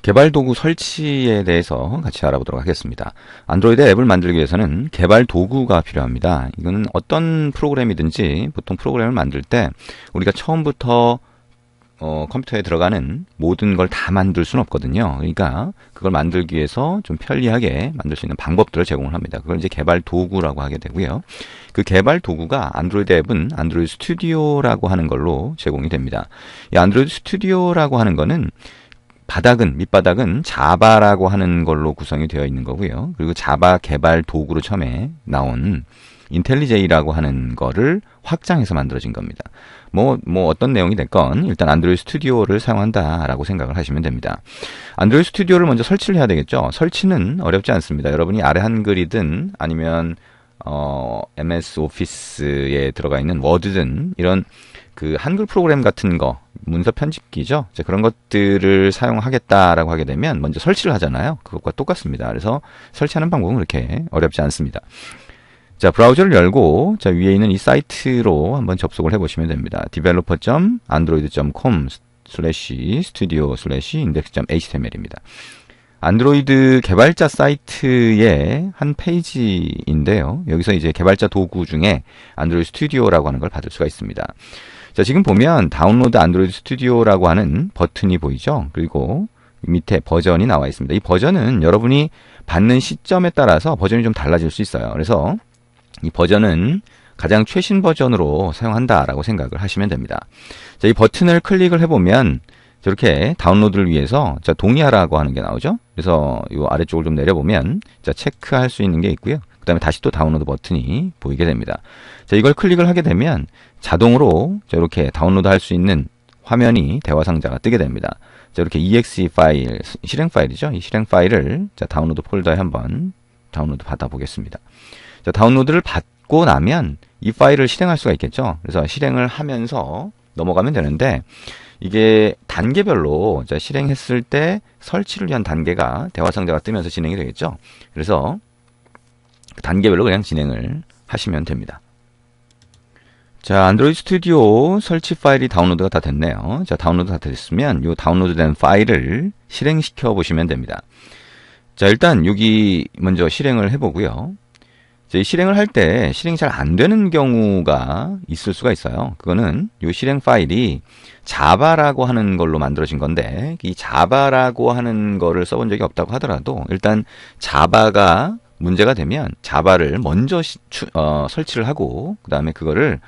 개발 도구 설치에 대해서 같이 알아보도록 하겠습니다. 안드로이드 앱을 만들기 위해서는 개발 도구가 필요합니다. 이거는 어떤 프로그램이든지 보통 프로그램을 만들 때 우리가 처음부터 컴퓨터에 들어가는 모든 걸 다 만들 수는 없거든요. 그러니까 그걸 만들기 위해서 좀 편리하게 만들 수 있는 방법들을 제공을 합니다. 그걸 이제 개발 도구라고 하게 되고요. 그 개발 도구가 안드로이드 앱은 안드로이드 스튜디오라고 하는 걸로 제공이 됩니다. 이 안드로이드 스튜디오라고 하는 거는 밑바닥은 자바라고 하는 걸로 구성이 되어 있는 거고요. 그리고 자바 개발 도구로 처음에 나온 인텔리제이라고 하는 거를 확장해서 만들어진 겁니다. 뭐 어떤 내용이 됐건 일단 안드로이드 스튜디오를 사용한다라고 생각을 하시면 됩니다. 안드로이드 스튜디오를 먼저 설치를 해야 되겠죠. 설치는 어렵지 않습니다. 여러분이 아래 한글이든 아니면 MS 오피스에 들어가 있는 워드든 이런 그 한글 프로그램 같은 거, 문서 편집기죠. 그런 것들을 사용하겠다라고 하게 되면 먼저 설치를 하잖아요. 그것과 똑같습니다. 그래서 설치하는 방법은 그렇게 어렵지 않습니다. 자, 브라우저를 열고 자, 위에 있는 이 사이트로 한번 접속을 해보시면 됩니다. developer.android.com/studio/index.html입니다. 안드로이드 개발자 사이트의 한 페이지인데요. 여기서 이제 개발자 도구 중에 안드로이드 스튜디오라고 하는 걸 받을 수가 있습니다. 자, 지금 보면 다운로드 안드로이드 스튜디오라고 하는 버튼이 보이죠? 그리고 밑에 버전이 나와 있습니다. 이 버전은 여러분이 받는 시점에 따라서 버전이 좀 달라질 수 있어요. 그래서 이 버전은 가장 최신 버전으로 사용한다라고 생각을 하시면 됩니다. 자, 이 버튼을 클릭을 해보면 저렇게 다운로드를 위해서 자, 동의하라고 하는 게 나오죠. 그래서 이 아래쪽을 좀 내려보면 자, 체크할 수 있는 게 있고요. 그 다음에 다시 또 다운로드 버튼이 보이게 됩니다. 자, 이걸 클릭을 하게 되면 자동으로 자, 이렇게 다운로드 할 수 있는 화면이 대화 상자가 뜨게 됩니다. 자, 이렇게 exe 파일, 실행 파일이죠. 이 실행 파일을 자, 다운로드 폴더에 한번 다운로드 받아 보겠습니다. 자, 다운로드를 받고 나면 이 파일을 실행할 수가 있겠죠. 그래서 실행을 하면서 넘어가면 되는데 이게 단계별로 자, 실행했을 때 설치를 위한 단계가 대화 상자가 뜨면서 진행이 되겠죠. 그래서 단계별로 그냥 진행을 하시면 됩니다. 자, 안드로이드 스튜디오 설치 파일이 다운로드가 다 됐네요. 자, 다운로드 다 됐으면 이 다운로드된 파일을 실행시켜 보시면 됩니다. 자, 일단 여기 먼저 실행을 해보고요. 자, 이 실행을 할 때 실행이 잘 안 되는 경우가 있을 수가 있어요. 그거는 이 실행 파일이 자바라고 하는 걸로 만들어진 건데 이 자바라고 하는 거를 써본 적이 없다고 하더라도 일단 자바가 문제가 되면 자바를 먼저 설치를 하고 그 다음에 그거를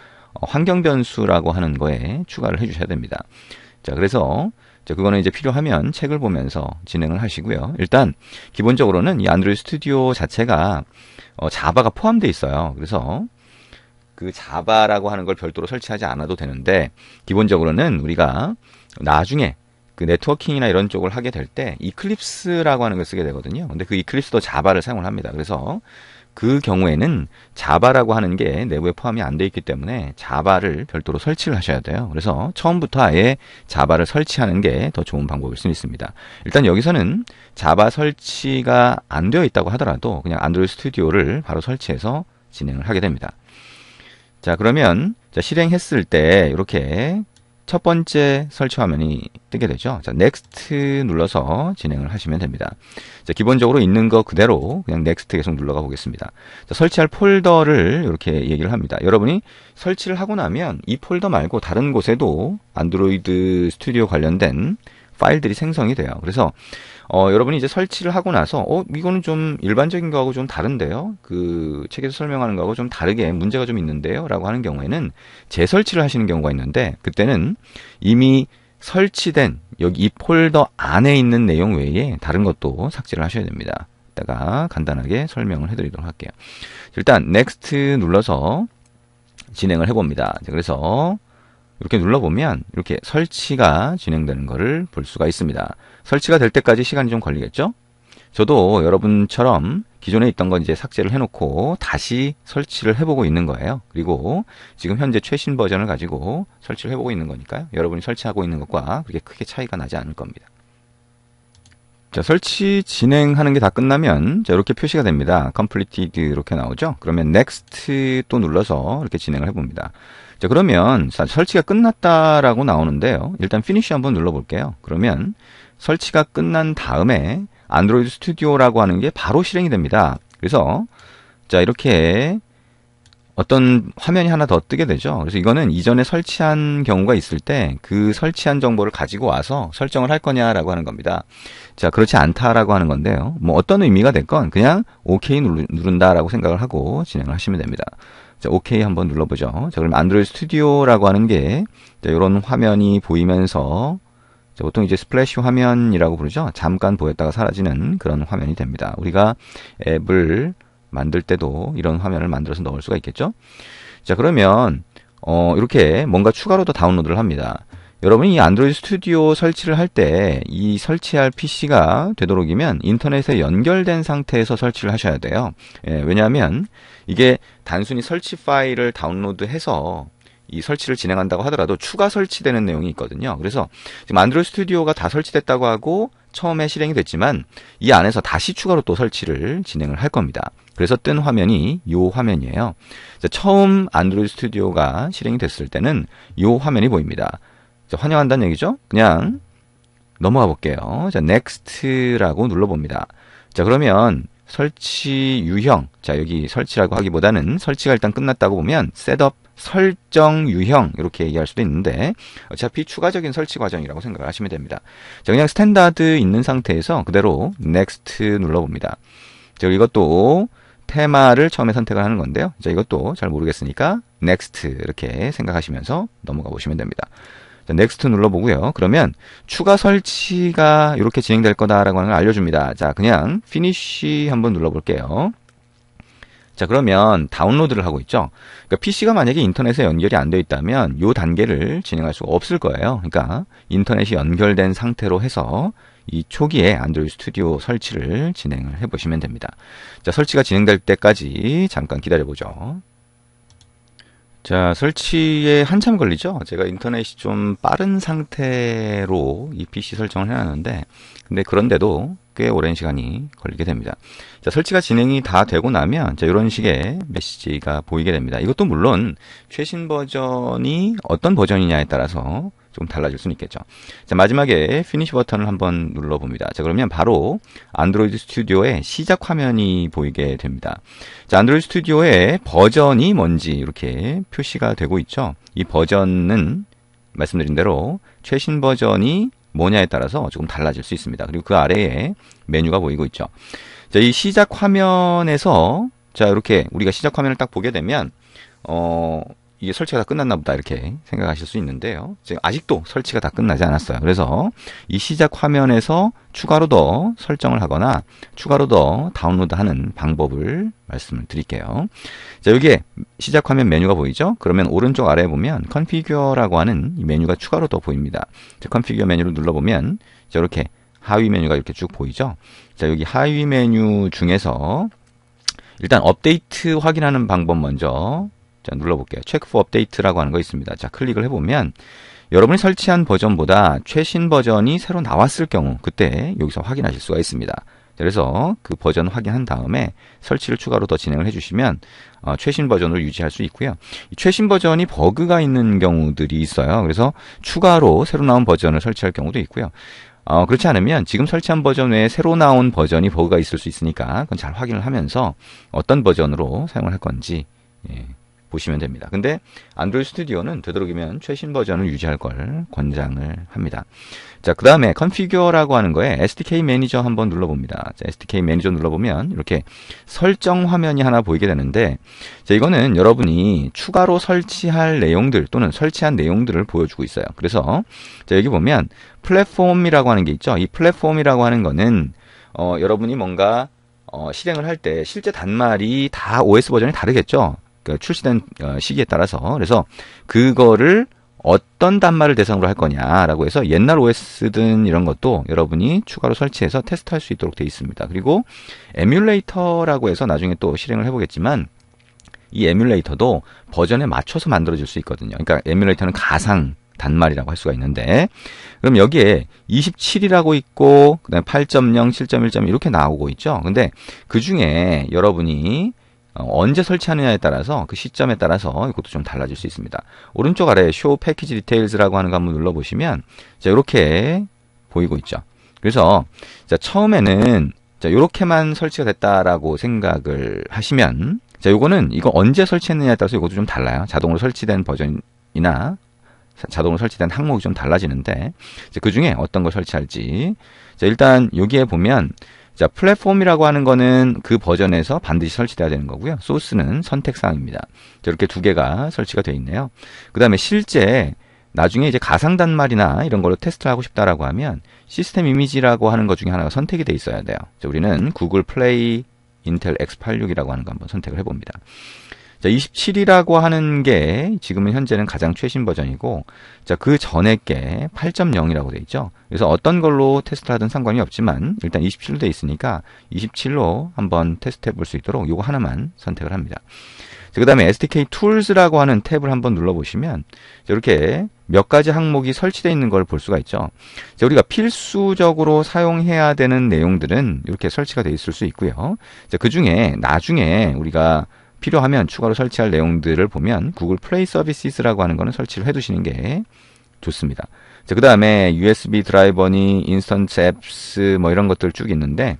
환경 변수라고 하는 거에 추가를 해주셔야 됩니다. 자, 그래서 그거는 이제 필요하면 책을 보면서 진행을 하시고요. 일단 기본적으로는 이 안드로이드 스튜디오 자체가 자바가 포함되어 있어요. 그래서 그 자바라고 하는 걸 별도로 설치하지 않아도 되는데 기본적으로는 우리가 나중에 그 네트워킹이나 이런 쪽을 하게 될 때 이클립스라고 하는 걸 쓰게 되거든요. 근데 그 이클립스도 자바를 사용을 합니다. 그래서 그 경우에는 자바라고 하는 게 내부에 포함이 안 돼 있기 때문에 자바를 별도로 설치를 하셔야 돼요. 그래서 처음부터 아예 자바를 설치하는 게 더 좋은 방법일 수 있습니다. 일단 여기서는 자바 설치가 안 되어 있다고 하더라도 그냥 안드로이드 스튜디오를 바로 설치해서 진행을 하게 됩니다. 자, 그러면 자, 실행했을 때 이렇게 첫 번째 설치 화면이 뜨게 되죠. 자, 넥스트 눌러서 진행을 하시면 됩니다. 자, 기본적으로 있는 거 그대로 그냥 넥스트 계속 눌러가 보겠습니다. 자, 설치할 폴더를 이렇게 얘기를 합니다. 여러분이 설치를 하고 나면 이 폴더 말고 다른 곳에도 안드로이드 스튜디오 관련된 파일들이 생성이 돼요. 그래서 여러분이 이제 설치를 하고 나서 이거는 좀 일반적인 거하고 좀 다른데요. 그 책에서 설명하는 거하고 좀 다르게 문제가 좀 있는데요. 라고 하는 경우에는 재설치를 하시는 경우가 있는데 그때는 이미 설치된 여기 이 폴더 안에 있는 내용 외에 다른 것도 삭제를 하셔야 됩니다. 이따가 간단하게 설명을 해드리도록 할게요. 일단 넥스트 눌러서 진행을 해봅니다. 그래서 이렇게 눌러보면 이렇게 설치가 진행되는 것을 볼 수가 있습니다. 설치가 될 때까지 시간이 좀 걸리겠죠? 저도 여러분처럼 기존에 있던 건 이제 삭제를 해놓고 다시 설치를 해보고 있는 거예요. 그리고 지금 현재 최신 버전을 가지고 설치를 해보고 있는 거니까요. 여러분이 설치하고 있는 것과 그렇게 크게 차이가 나지 않을 겁니다. 자, 설치 진행하는 게 다 끝나면 자, 이렇게 표시가 됩니다. completed 이렇게 나오죠. 그러면 next 또 눌러서 이렇게 진행을 해봅니다. 자, 그러면 설치가 끝났다라고 나오는데요. 일단 finish 한번 눌러볼게요. 그러면 설치가 끝난 다음에 안드로이드 스튜디오라고 하는 게 바로 실행이 됩니다. 그래서 자, 이렇게 어떤 화면이 하나 더 뜨게 되죠. 그래서 이거는 이전에 설치한 경우가 있을 때 그 설치한 정보를 가지고 와서 설정을 할 거냐라고 하는 겁니다. 자, 그렇지 않다라고 하는 건데요. 뭐 어떤 의미가 됐건 그냥 OK 누른다라고 생각을 하고 진행을 하시면 됩니다. 자, OK 한번 눌러보죠. 자, 그럼 안드로이드 스튜디오라고 하는 게 이런 화면이 보이면서 자, 보통 이제 스플래시 화면이라고 부르죠. 잠깐 보였다가 사라지는 그런 화면이 됩니다. 우리가 앱을 만들 때도 이런 화면을 만들어서 넣을 수가 있겠죠. 자, 그러면 이렇게 뭔가 추가로 더 다운로드를 합니다. 여러분이 이 안드로이드 스튜디오 설치를 할 때 이 설치할 PC가 되도록이면 인터넷에 연결된 상태에서 설치를 하셔야 돼요. 예, 왜냐하면 이게 단순히 설치 파일을 다운로드해서 이 설치를 진행한다고 하더라도 추가 설치되는 내용이 있거든요. 그래서 지금 안드로이드 스튜디오가 다 설치됐다고 하고 처음에 실행이 됐지만 이 안에서 다시 추가로 또 설치를 진행을 할 겁니다. 그래서 뜬 화면이 이 화면이에요. 자, 처음 안드로이드 스튜디오가 실행이 됐을 때는 이 화면이 보입니다. 자, 환영한다는 얘기죠. 그냥 넘어가 볼게요. 자, Next라고 눌러봅니다. 자, 그러면 설치 유형, 자, 여기 설치라고 하기보다는 설치가 일단 끝났다고 보면 셋업 설정 유형 이렇게 얘기할 수도 있는데 어차피 추가적인 설치 과정이라고 생각을 하시면 됩니다. 자, 그냥 스탠다드 있는 상태에서 그대로 Next 눌러봅니다. 자, 이것도 테마를 처음에 선택을 하는 건데요. 자, 이것도 잘 모르겠으니까 Next 이렇게 생각하시면서 넘어가 보시면 됩니다. 자, Next 눌러보고요. 그러면 추가 설치가 이렇게 진행될 거다라고 하는 걸 알려줍니다. 자, 그냥 Finish 한번 눌러볼게요. 자, 그러면 다운로드를 하고 있죠. 그러니까 PC가 만약에 인터넷에 연결이 안 되어 있다면 이 단계를 진행할 수가 없을 거예요. 그러니까 인터넷이 연결된 상태로 해서 이 초기에 안드로이드 스튜디오 설치를 진행을 해보시면 됩니다. 자, 설치가 진행될 때까지 잠깐 기다려보죠. 자, 설치에 한참 걸리죠. 제가 인터넷이 좀 빠른 상태로 이 PC 설정을 해놨는데 근데 그런데도 꽤 오랜 시간이 걸리게 됩니다. 자, 설치가 진행이 다 되고 나면 자, 이런 식의 메시지가 보이게 됩니다. 이것도 물론 최신 버전이 어떤 버전이냐에 따라서 좀 달라질 수는 있겠죠. 자, 마지막에 피니시 버튼을 한번 눌러봅니다. 자, 그러면 바로 안드로이드 스튜디오의 시작 화면이 보이게 됩니다. 자, 안드로이드 스튜디오의 버전이 뭔지 이렇게 표시가 되고 있죠. 이 버전은 말씀드린 대로 최신 버전이 뭐냐에 따라서 조금 달라질 수 있습니다. 그리고 그 아래에 메뉴가 보이고 있죠. 자, 이 시작 화면에서 자, 이렇게 우리가 시작 화면을 딱 보게 되면 이게 설치가 다 끝났나 보다 이렇게 생각하실 수 있는데요. 지금 아직도 설치가 다 끝나지 않았어요. 그래서 이 시작 화면에서 추가로 더 설정을 하거나 추가로 더 다운로드하는 방법을 말씀을 드릴게요. 자, 여기에 시작 화면 메뉴가 보이죠? 그러면 오른쪽 아래에 보면 컨피규어라고 하는 이 메뉴가 추가로 더 보입니다. 자, 컨피규어 메뉴를 눌러보면 자, 이렇게 하위 메뉴가 이렇게 쭉 보이죠? 자, 여기 하위 메뉴 중에서 일단 업데이트 확인하는 방법 먼저 자, 눌러볼게요. 체크 for 업데이트라고 하는 거 있습니다. 자, 클릭을 해보면 여러분이 설치한 버전보다 최신 버전이 새로 나왔을 경우 그때 여기서 확인하실 수가 있습니다. 그래서 그 버전 확인한 다음에 설치를 추가로 더 진행을 해주시면 최신 버전으로 유지할 수 있고요. 이 최신 버전이 버그가 있는 경우들이 있어요. 그래서 추가로 새로 나온 버전을 설치할 경우도 있고요. 그렇지 않으면 지금 설치한 버전 외에 새로 나온 버전이 버그가 있을 수 있으니까 그건 잘 확인을 하면서 어떤 버전으로 사용을 할 건지 보시면 됩니다. 근데 안드로이드 스튜디오는 되도록이면 최신 버전을 유지할 걸 권장을 합니다. 자, 그 다음에 컨피규어라고 하는 거에 SDK 매니저 한번 눌러봅니다. 자, SDK 매니저 눌러보면 이렇게 설정 화면이 하나 보이게 되는데 자, 이거는 여러분이 추가로 설치할 내용들 또는 설치한 내용들을 보여주고 있어요. 그래서 자, 여기 보면 플랫폼이라고 하는 게 있죠. 이 플랫폼이라고 하는 거는 여러분이 뭔가 실행을 할 때 실제 단말이 다 OS 버전이 다르겠죠. 출시된 시기에 따라서 그래서 그거를 어떤 단말을 대상으로 할 거냐라고 해서 옛날 OS든 이런 것도 여러분이 추가로 설치해서 테스트할 수 있도록 되어 있습니다. 그리고 에뮬레이터라고 해서 나중에 또 실행을 해보겠지만 이 에뮬레이터도 버전에 맞춰서 만들어질 수 있거든요. 그러니까 에뮬레이터는 가상 단말이라고 할 수가 있는데 그럼 여기에 27이라고 있고 그다음에 8.0, 7.1.1 이렇게 나오고 있죠. 근데 그 중에 여러분이 언제 설치하느냐에 따라서 그 시점에 따라서 이것도 좀 달라질 수 있습니다. 오른쪽 아래 Show Package Details라고 하는 거 한번 눌러보시면 자, 이렇게 보이고 있죠. 그래서 자, 처음에는 자, 요렇게만 설치가 됐다라고 생각을 하시면 자, 요거는 이거 언제 설치했느냐에 따라서 이것도 좀 달라요. 자동으로 설치된 버전이나 자동으로 설치된 항목이 좀 달라지는데 그 중에 어떤 걸 설치할지 자, 일단 여기에 보면 자, 플랫폼이라고 하는 거는 그 버전에서 반드시 설치돼야 되는 거고요. 소스는 선택사항입니다. 이렇게 두 개가 설치가 되어 있네요. 그 다음에 실제 나중에 이제 가상 단말이나 이런 걸로 테스트를 하고 싶다라고 하면 시스템 이미지라고 하는 것 중에 하나가 선택이 돼 있어야 돼요. 자, 우리는 구글 플레이 인텔 X86이라고 하는 거 한번 선택을 해봅니다. 자, 27이라고 하는 게 지금은 현재는 가장 최신 버전이고 자, 그 전에 게 8.0이라고 돼 있죠. 그래서 어떤 걸로 테스트를 하든 상관이 없지만 일단 27로 돼 있으니까 27로 한번 테스트해 볼 수 있도록 요거 하나만 선택을 합니다. 그 다음에 SDK Tools라고 하는 탭을 한번 눌러보시면 이렇게 몇 가지 항목이 설치되어 있는 걸 볼 수가 있죠. 자, 우리가 필수적으로 사용해야 되는 내용들은 이렇게 설치가 되어 있을 수 있고요. 자, 그 중에 나중에 우리가 필요하면 추가로 설치할 내용들을 보면 구글 플레이 서비스라고 하는 거는 설치를 해두시는 게 좋습니다. 자, 그 다음에 USB 드라이버니 인스턴트 앱스 뭐 이런 것들 쭉 있는데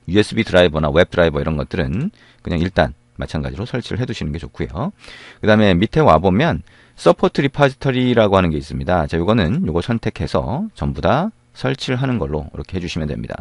USB 드라이버나 웹 드라이버 이런 것들은 그냥 일단 마찬가지로 설치를 해두시는 게 좋고요. 그 다음에 밑에 와보면 서포트 리파지터리라고 하는 게 있습니다. 자, 요거는 요거 선택해서 전부 다 설치를 하는 걸로 이렇게 해주시면 됩니다.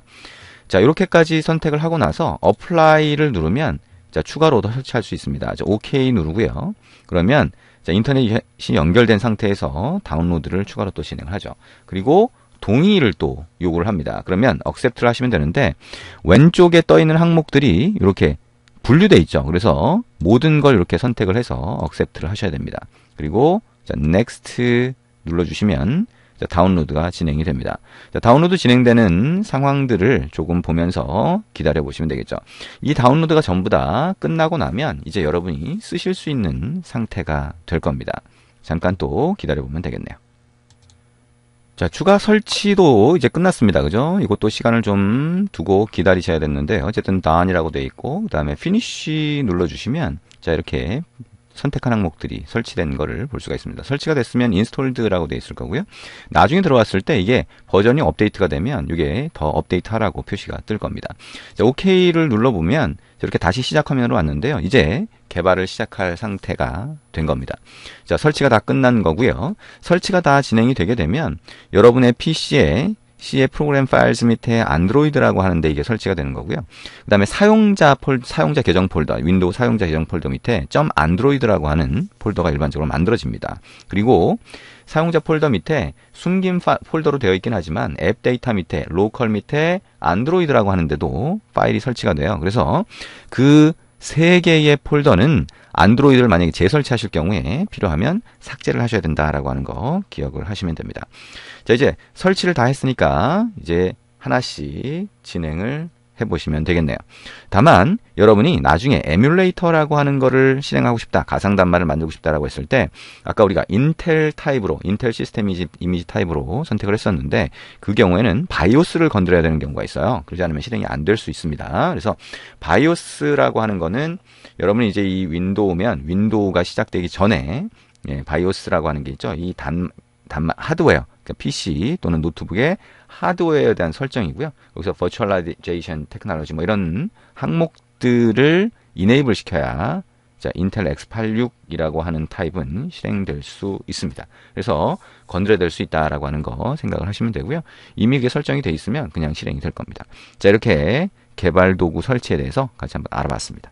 자, 이렇게까지 선택을 하고 나서 어플라이를 누르면 자, 추가로 더 설치할 수 있습니다. 자, OK 누르고요. 그러면 자, 인터넷이 연결된 상태에서 다운로드를 추가로 또 진행을 하죠. 그리고 동의를 또 요구를 합니다. 그러면 accept를 하시면 되는데 왼쪽에 떠 있는 항목들이 이렇게 분류돼 있죠. 그래서 모든 걸 이렇게 선택을 해서 accept를 하셔야 됩니다. 그리고 자, next 눌러주시면 자, 다운로드가 진행이 됩니다. 자, 다운로드 진행되는 상황들을 조금 보면서 기다려 보시면 되겠죠. 이 다운로드가 전부 다 끝나고 나면 이제 여러분이 쓰실 수 있는 상태가 될 겁니다. 잠깐 또 기다려 보면 되겠네요. 자, 추가 설치도 이제 끝났습니다. 그죠? 이것도 시간을 좀 두고 기다리셔야 됐는데 어쨌든 done이라고 되어 있고 그 다음에 finish 눌러주시면 자, 이렇게 선택한 항목들이 설치된 거를 볼 수가 있습니다. 설치가 됐으면 인스톨드라고 되어 있을 거고요. 나중에 들어왔을 때 이게 버전이 업데이트가 되면 이게 더 업데이트 하라고 표시가 뜰 겁니다. 자, OK를 눌러보면 이렇게 다시 시작 화면으로 왔는데요. 이제 개발을 시작할 상태가 된 겁니다. 자, 설치가 다 끝난 거고요. 설치가 다 진행이 되게 되면 여러분의 PC에 C의 프로그램 파일즈 밑에 안드로이드라고 하는데 이게 설치가 되는 거고요. 그 다음에 사용자 계정 폴더, 윈도우 사용자 계정 폴더 밑에 .android라고 하는 폴더가 일반적으로 만들어집니다. 그리고 사용자 폴더 밑에 숨긴 폴더로 되어 있긴 하지만 앱 데이터 밑에, 로컬 밑에 안드로이드라고 하는데도 파일이 설치가 돼요. 그래서 그 세 개의 폴더는 안드로이드를 만약에 재설치하실 경우에 필요하면 삭제를 하셔야 된다라고 하는 거 기억을 하시면 됩니다. 자, 이제 설치를 다 했으니까 이제 하나씩 진행을 해보시면 되겠네요. 다만 여러분이 나중에 에뮬레이터라고 하는 거를 실행하고 싶다, 가상 단말을 만들고 싶다라고 했을 때 아까 우리가 인텔 타입으로, 인텔 시스템 이미지 타입으로 선택을 했었는데 그 경우에는 바이오스를 건드려야 되는 경우가 있어요. 그러지 않으면 실행이 안 될 수 있습니다. 그래서 바이오스라고 하는 거는 여러분이 이제 이 윈도우면 윈도우가 시작되기 전에 바이오스라고 하는 게 있죠. 이 하드웨어, 그러니까 PC 또는 노트북의 하드웨어에 대한 설정이고요. 여기서 버추얼라이제이션 테크놀로지 뭐 이런 항목들을 이네이블 시켜야 자, 인텔 X86이라고 하는 타입은 실행될 수 있습니다. 그래서 건드려야 될 수 있다라고 하는 거 생각을 하시면 되고요. 이미 이게 설정이 돼 있으면 그냥 실행이 될 겁니다. 자, 이렇게 개발 도구 설치에 대해서 같이 한번 알아봤습니다.